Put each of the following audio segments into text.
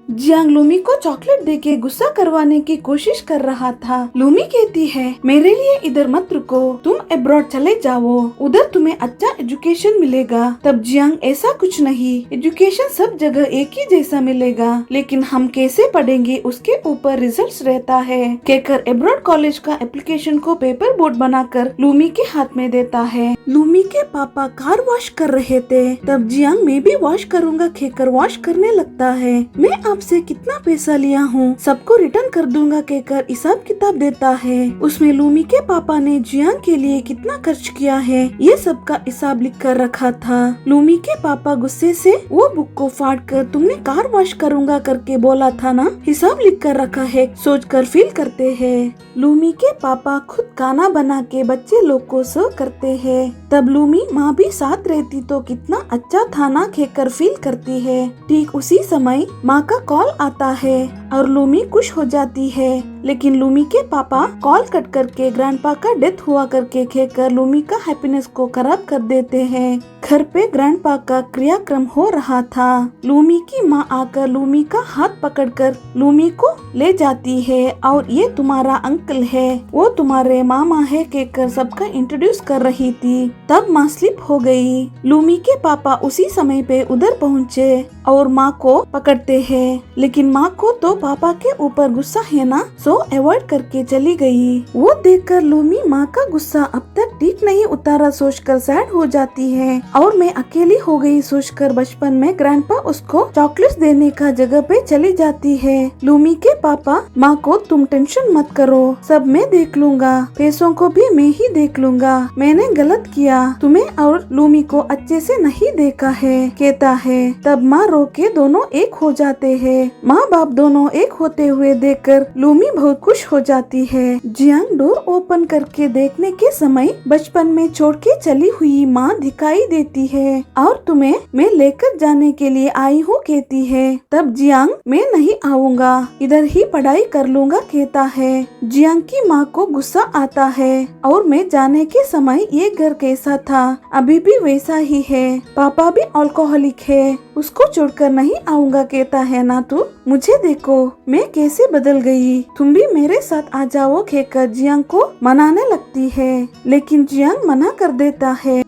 Jiang Lumi को chocolate देके गुस्सा करवाने की कोशिश कर रहा था। लूमी कहती है, मेरे लिए इधर मत रुको, तुम अब्रॉड चले जाओ, उधर तुम्हें अच्छा एजुकेशन मिलेगा। तब जियांग, ऐसा कुछ नहीं, एजुकेशन सब जगह एक ही जैसा मिलेगा, लेकिन हम कैसे पढ़ेंगे उसके ऊपर रिजल्ट्स रहता है, कहकर अब्रॉड कॉलेज का एप्लीकेशन को पेपर बोर्ड बनाकर लूमी के हाथ में देता है। लूमी के पापा कार वॉश कर रहे थे, तब जियांग, मैं भी वॉश करूँगा कहकर वॉश करने लगता है। मैं आपसे कितना पैसा लिया हूँ, सबको रिटर्न कर दूंगा कहकर हिसाब किताब देता है। उसमें लूमी के पापा ने जियांग के लिए कितना खर्च किया है ये सब का हिसाब लिख कर रखा था। लूमी के पापा गुस्से से वो बुक को फाड़ कर, तुमने कार वॉश करूंगा करके बोला था ना, हिसाब लिख कर रखा है, सोचकर फील करते हैं। लूमी के पापा खुद खाना बना के बच्चे लोग को सर्व करते हैं। तब लूमी, माँ भी साथ रहती तो कितना अच्छा था ना कहकर फील करती है। ठीक उसी समय माँ का कॉल आता है और लूमी खुश हो जाती है, लेकिन लूमी के पापा कॉल कट करके ग्रैंडपा का डेथ हुआ करके कहकर लूमी का हैप्पीनेस को खराब कर देते हैं। घर पे ग्रैंडपा का क्रियाक्रम हो रहा था। लूमी की माँ आकर लूमी का हाथ पकड़कर लूमी को ले जाती है और ये तुम्हारा अंकल है, वो तुम्हारे मामा है कहकर सबका इंट्रोड्यूस कर रही थी। तब माँ स्लिप हो गई। लूमी के पापा उसी समय पे उधर पहुँचे और माँ को पकड़ते हैं, लेकिन माँ को तो पापा के ऊपर गुस्सा है ना, सो अवॉइड करके चली गई। वो देखकर लूमी माँ का गुस्सा अब तक ठीक नहीं उतारा सोचकर सैड हो जाती है और मैं अकेली हो गई सोचकर बचपन में ग्रैंडपा उसको चॉकलेट्स देने का जगह पे चली जाती है। लूमी के पापा माँ को, तुम टेंशन मत करो, सब मैं देख लूंगा, पैसों को भी मैं ही देख लूंगा, मैंने गलत किया, तुम्हें और लूमी को अच्छे से नहीं देखा है कहता है। तब माँ रो के दोनों एक हो जाते हैं। माँ बाप दोनों एक होते हुए देखकर लूमी बहुत खुश हो जाती है। जियांग डोर ओपन करके देखने के समय बचपन में छोड़ के चली हुई माँ दिखाई देती है और तुम्हें मैं लेकर जाने के लिए आई हूँ कहती है। तब जियांग, मैं नहीं आऊँगा, इधर ही पढ़ाई कर लूँगा कहता है। जियांग की माँ को गुस्सा आता है और मैं जाने के समय ये घर कैसा था अभी भी वैसा ही है, पापा भी अल्कोहलिक है, उसको छोड़कर नहीं आऊँगा कहता है ना तू, मुझे देखो मैं कैसे बदल गई, तुम भी मेरे साथ आ जाओ कहकर जियांग को मनाने लगती है, लेकिन जियांग मना कर देता है।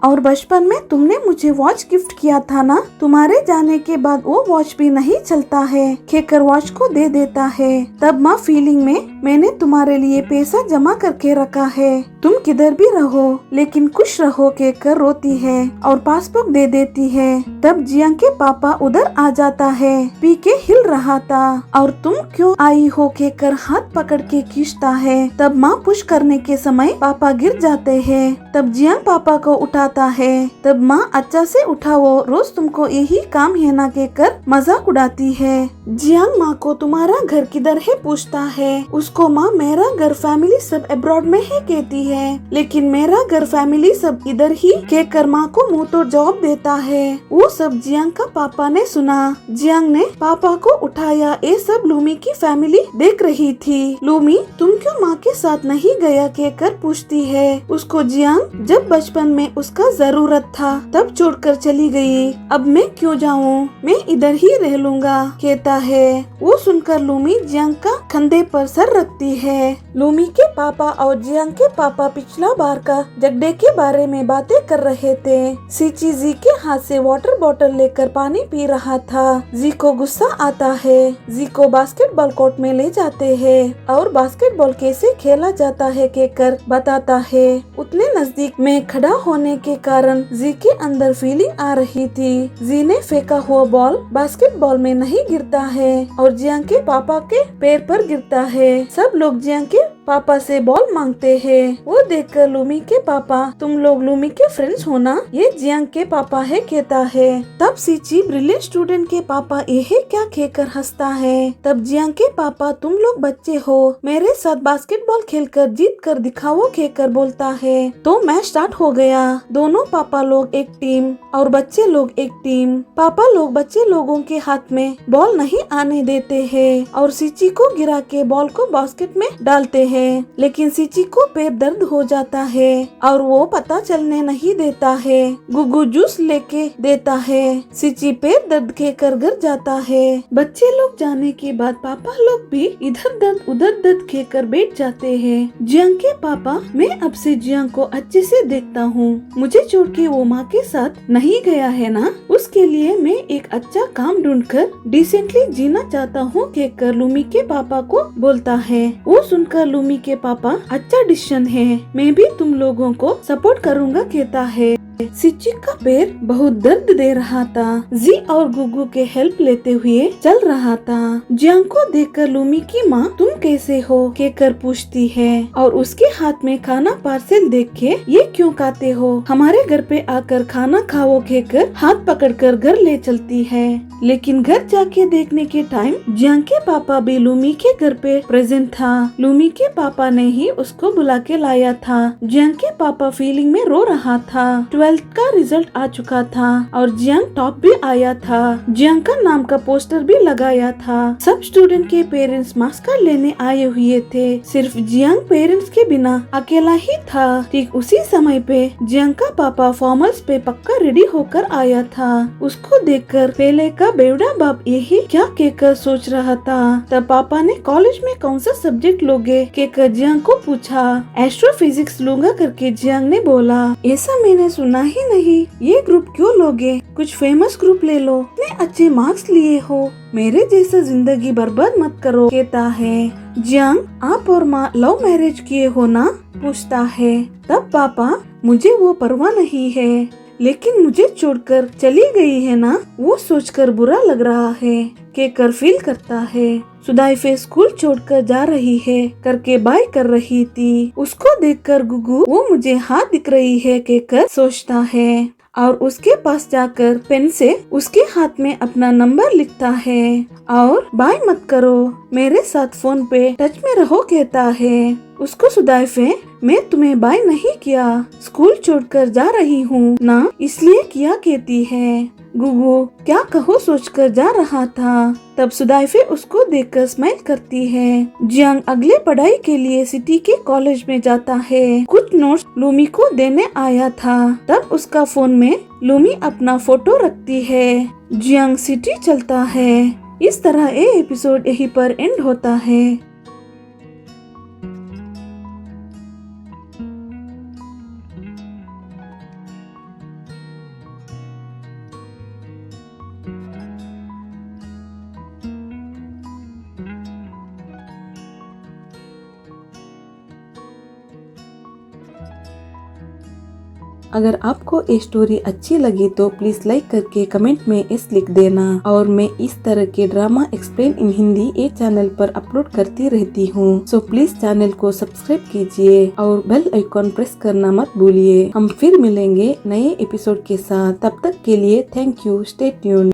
और बचपन में तुमने मुझे वॉच गिफ्ट किया था ना, तुम्हारे जाने के बाद वो वॉच भी नहीं चलता है कहकर वॉच को दे देता है। तब माँ फीलिंग में, मैंने तुम्हारे लिए पैसा जमा करके रखा है, तुम किधर भी रहो लेकिन खुश रहो कहकर रोती है और पासबुक दे देती है। तब जियांग के पापा उधर आ जाता है, पी के हिल रहा था और तुम क्यों आई हो कहकर हाथ पकड़ के खींचता है। तब माँ पुश करने के समय पापा गिर जाते हैं। तब जियांग पापा को उठाता है। तब माँ, अच्छा से उठाओ, रोज तुमको यही काम है ना कहकर मजाक उड़ाती है। जियांग माँ को तुम्हारा घर किधर है पूछता है। उसको माँ, मेरा घर फैमिली सब अब्रॉड में है कहती है, लेकिन मेरा घर फैमिली सब इधर ही कहकर माँ को मुंह तोड़ जवाब देता है। वो सब जियांग का पापा ने सुना। जियांग ने पापा को उठाया, ये सब लूमी की फैमिली देख रही थी। लूमी, तुम क्यों माँ के साथ नहीं गया कहकर पूछती है। उसको जियांग, जब बचपन में उसका जरूरत था तब छोड़कर चली गई, अब मैं क्यों जाऊँ, मैं इधर ही रह लूंगा कहता है। वो सुनकर लूमी जियांग का कंधे पर सर रखती है। लूमी के पापा और जियांग के पापा पिछला बार का झगड़े के बारे में बातें कर रहे थे। सीची जी के हाथ से वाटर बोतल लेकर पानी पी रहा था। जी को गुस्सा आता है। जी को बास्केटबॉल कोर्ट में ले जाते हैं और बास्केटबॉल कैसे खेला जाता है कहकर बताता है। उतने नजदीक में खड़ा होने के कारण जी के अंदर फीलिंग आ रही थी। जी ने फेंका हुआ बॉल बास्केटबॉल में नहीं गिरता है और जियांग के पापा के पैर पर गिरता है। सब लोग जियांग के पापा से बॉल मांगते हैं। वो देखकर लूमी के पापा, तुम लोग लूमी के फ्रेंड्स हो ना, ये जियांग के पापा है कहता है। तब सीची ब्रिलियंट स्टूडेंट के पापा यह क्या कहकर हंसता है। तब जियांग के पापा, तुम लोग बच्चे हो, मेरे साथ बास्केटबॉल खेलकर जीत कर दिखाओ कहकर बोलता है। तो मैच स्टार्ट हो गया। दोनों पापा लोग एक टीम और बच्चे लोग एक टीम। पापा लोग बच्चे लोगों के हाथ में बॉल नहीं आने देते हैं और सीची को गिरा के बॉल को बास्केट में डालते हैं। है, लेकिन सिची को पैर दर्द हो जाता है और वो पता चलने नहीं देता है। गुगु जूस लेके देता है। सिची पैर दर्द के कर घर जाता है। बच्चे लोग जाने के बाद पापा लोग भी इधर दर्द उधर दर्द के कर बैठ जाते हैं। जियांग के पापा, मैं अब से जियांग को अच्छे से देखता हूँ। मुझे छोड़ के वो माँ के साथ नहीं गया है ना, उसके लिए मैं एक अच्छा काम ढूंढकर डिसेंटली जीना चाहता हूँ कहकर लूमी के पापा को बोलता है। वो सुनकर लूमी के पापा, अच्छा डिसीजन है, मैं भी तुम लोगों को सपोर्ट करूँगा कहता है। सिची का पैर बहुत दर्द दे रहा था। जी और गुगु के हेल्प लेते हुए चल रहा था। जियांग को देखकर लूमी की माँ, तुम कैसे हो कहकर पूछती है और उसके हाथ में खाना पार्सल देख के, ये क्यों खाते हो, हमारे घर पे आकर खाना खाओ कहकर हाथ पकड़कर घर ले चलती है। लेकिन घर जाके देखने के टाइम जियांग के पापा भी लूमी के घर पे प्रेजेंट था। लूमी के पापा ने ही उसको बुला के लाया था। जियांग के पापा फीलिंग में रो रहा था। 12th का रिजल्ट आ चुका था और जियांग टॉप भी आया था। जियांग का नाम का पोस्टर भी लगाया था। सब स्टूडेंट के पेरेंट्स मार्क्स कार्ड लेने आए हुए थे। सिर्फ जियांग पेरेंट्स के बिना अकेला ही था। ठीक उसी समय पे जियांग का पापा फॉर्मल्स पे पक्का रेडी होकर आया था। उसको देखकर पहले का बेवड़ा बाप यही क्या कहकर सोच रहा था। तब पापा ने कॉलेज में कौन सा सब्जेक्ट लोगे कहकर जियांग को पूछा। एस्ट्रोफिजिक्स लूंगा करके जियांग ने बोला। ऐसा मैंने सुना ही नहीं, ये ग्रुप क्यों लोगे, कुछ फेमस ग्रुप ले लो, इतने अच्छे मार्क्स लिए हो, मेरे जैसा जिंदगी बर्बाद मत करो कहता है। जियांग, आप और माँ लव मैरिज किए हो ना पूछता है। तब पापा, मुझे वो परवाह नहीं है, लेकिन मुझे छोड़कर चली गई है ना, वो सोचकर बुरा लग रहा है कहकर फील करता है। सुदाइफे स्कूल छोड़कर जा रही है करके बाय कर रही थी। उसको देखकर गुगु, वो मुझे हाथ दिख रही है कहकर सोचता है और उसके पास जाकर पेन से उसके हाथ में अपना नंबर लिखता है और बाय मत करो, मेरे साथ फोन पे टच में रहो कहता है। उसको सुदाइफे, मैं तुम्हें बाय नहीं किया, स्कूल छोड़कर जा रही हूँ ना, इसलिए किया कहती है। गुगु क्या कहो सोचकर जा रहा था। तब सुदाइफे उसको देखकर स्माइल करती है। जियांग अगले पढ़ाई के लिए सिटी के कॉलेज में जाता है। कुछ नोट्स लूमी को देने आया था। तब उसका फोन में लूमी अपना फोटो रखती है। जियांग सिटी चलता है। इस तरह ये एपिसोड यहीं पर एंड होता है। अगर आपको ये स्टोरी अच्छी लगी तो प्लीज लाइक करके कमेंट में एस लिख देना। और मैं इस तरह के ड्रामा एक्सप्लेन इन हिंदी ये चैनल पर अपलोड करती रहती हूँ। सो प्लीज चैनल को सब्सक्राइब कीजिए और बेल आइकॉन प्रेस करना मत भूलिए। हम फिर मिलेंगे नए एपिसोड के साथ। तब तक के लिए थैंक यू। Stay tuned.